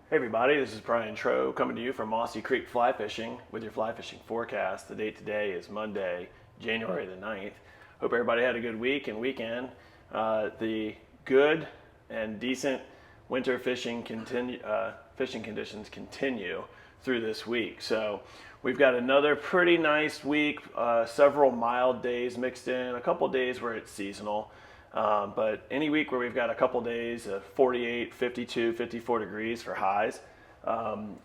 Hey everybody, this is Brian Tro coming to you from Mossy Creek Fly Fishing with your fly fishing forecast. The date today is Monday, January the 9th. Hope everybody had a good week and weekend. The good and decent winter fishing conditions continue through this week. So we've got another pretty nice week, several mild days mixed in, a couple days where it's seasonal. But any week where we've got a couple days of 48, 52, 54 degrees for highs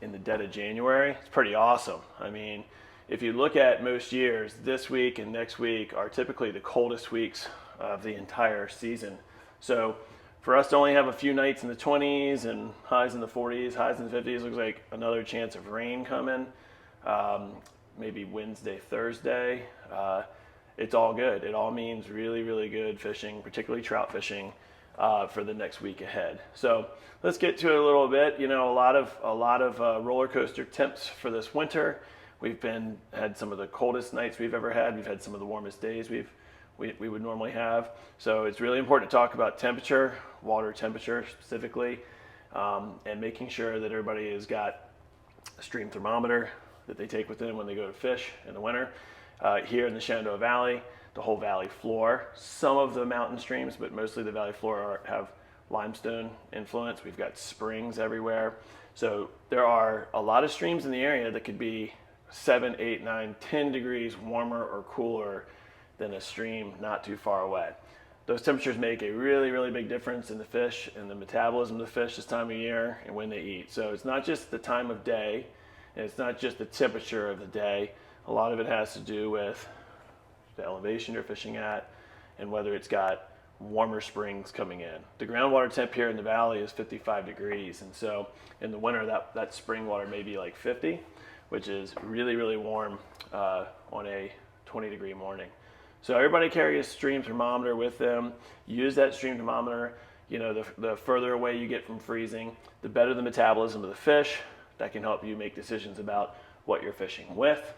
in the dead of January, it's pretty awesome. I mean, if you look at most years, this week and next week are typically the coldest weeks of the entire season. So for us to only have a few nights in the 20s and highs in the 40s, highs in the 50s, looks like another chance of rain coming, maybe Wednesday, Thursday. It's all good. It all means really, really good fishing, particularly trout fishing, for the next week ahead. So let's get to it a little bit. You know, a lot of roller coaster temps for this winter. We've had some of the coldest nights we've ever had. We've had some of the warmest days we would normally have. So it's really important to talk about temperature, water temperature specifically, and making sure that everybody has got a stream thermometer that they take with them when they go to fish in the winter. Here in the Shenandoah Valley, the whole valley floor, some of the mountain streams, but mostly the valley floor have limestone influence. We've got springs everywhere. So there are a lot of streams in the area that could be 7, 8, 9, 10 degrees warmer or cooler than a stream not too far away. Those temperatures make a really, really big difference in the fish and the metabolism of the fish this time of year and when they eat. So it's not just the time of day, and it's not just the temperature of the day. A lot of it has to do with the elevation you're fishing at and whether it's got warmer springs coming in. The groundwater temp here in the valley is 55 degrees, and so in the winter that spring water may be like 50, which is really, really warm on a 20-degree morning. So everybody carry a stream thermometer with them. Use that stream thermometer. You know, the further away you get from freezing, the better the metabolism of the fish. That can help you make decisions about what you're fishing with.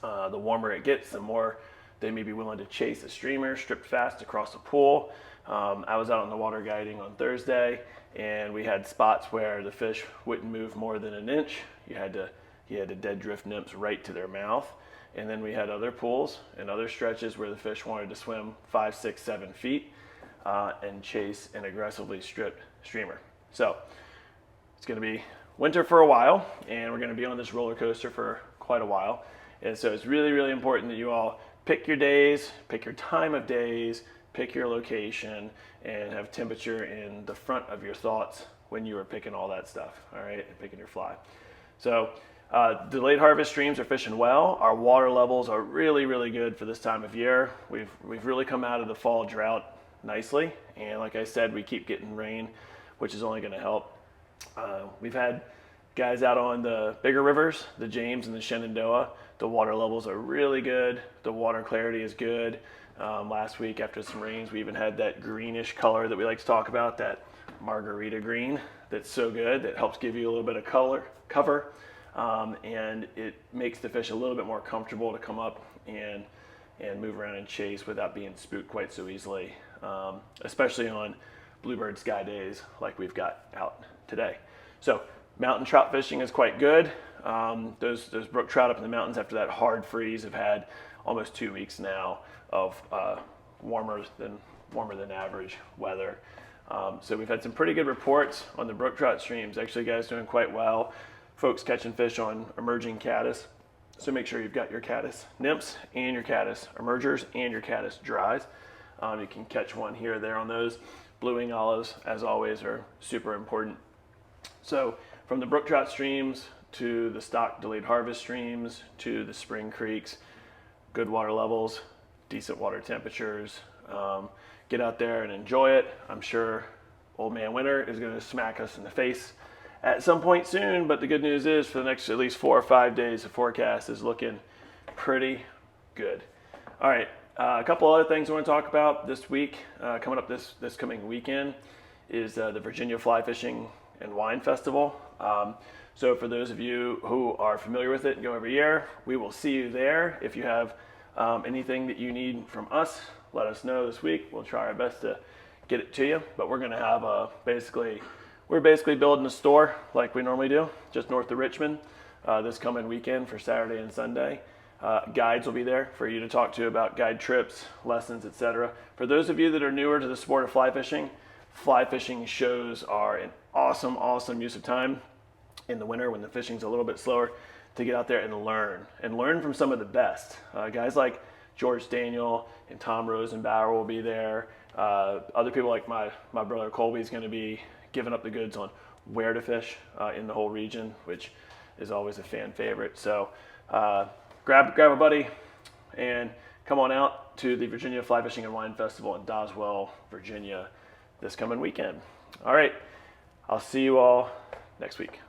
The warmer it gets, the more they may be willing to chase a streamer stripped fast across the pool. I was out on the water guiding on Thursday, and we had spots where the fish wouldn't move more than an inch. You had to dead drift nymphs right to their mouth. And then we had other pools and other stretches where the fish wanted to swim 5, 6, 7 feet and chase an aggressively stripped streamer. So it's going to be winter for a while, and we're going to be on this roller coaster for quite a while. And so it's really, really important that you all pick your days, pick your time of days, pick your location, and have temperature in the front of your thoughts when you are picking all that stuff, all right, and picking your fly. So delayed harvest streams are fishing well. Our water levels are really, really good for this time of year. We've really come out of the fall drought nicely, and like I said, we keep getting rain, which is only going to help. We've had guys out on the bigger rivers, the James and the Shenandoah. The water levels are really good. The water clarity is good. Last week after some rains, we even had that greenish color that we like to talk about, that margarita green that's so good, that helps give you a little bit of cover, and it makes the fish a little bit more comfortable to come up and move around and chase without being spooked quite so easily, especially on bluebird sky days like we've got out today. So mountain trout fishing is quite good. Those brook trout up in the mountains after that hard freeze have had almost 2 weeks now of warmer than average weather. So we've had some pretty good reports on the brook trout streams. Actually, guys doing quite well. Folks catching fish on emerging caddis. So make sure you've got your caddis nymphs and your caddis emergers and your caddis dries. You can catch one here or there on those. Blue wing olives, as always, are super important. So from the brook trout streams to the stock delayed harvest streams to the spring creeks, good water levels, decent water temperatures. Get out there and enjoy it. I'm sure old man winter is going to smack us in the face at some point soon, but the good news is for the next at least 4 or 5 days, the forecast is looking pretty good. All right, a couple other things I want to talk about this week. Coming up this coming weekend is the Virginia Fly Fishing and Wine Festival. So for those of you who are familiar with it and go every year, we will see you there. If you have anything that you need from us, let us know this week. We'll try our best to get it to you. But we're going to have basically we're basically building a store like we normally do, just north of Richmond, this coming weekend for Saturday and Sunday. Guides will be there for you to talk to about guide trips, lessons, etc. For those of you that are newer to the sport of fly fishing shows are an awesome use of time in the winter when the fishing's a little bit slower to get out there and learn from some of the best. Guys like George Daniel and Tom Rosenbauer will be there. Other people like my brother Colby's going to be giving up the goods on where to fish in the whole region, which is always a fan favorite. So grab a buddy and come on out to the Virginia Fly Fishing and Wine Festival in Doswell, Virginia this coming weekend. All right, I'll see you all next week.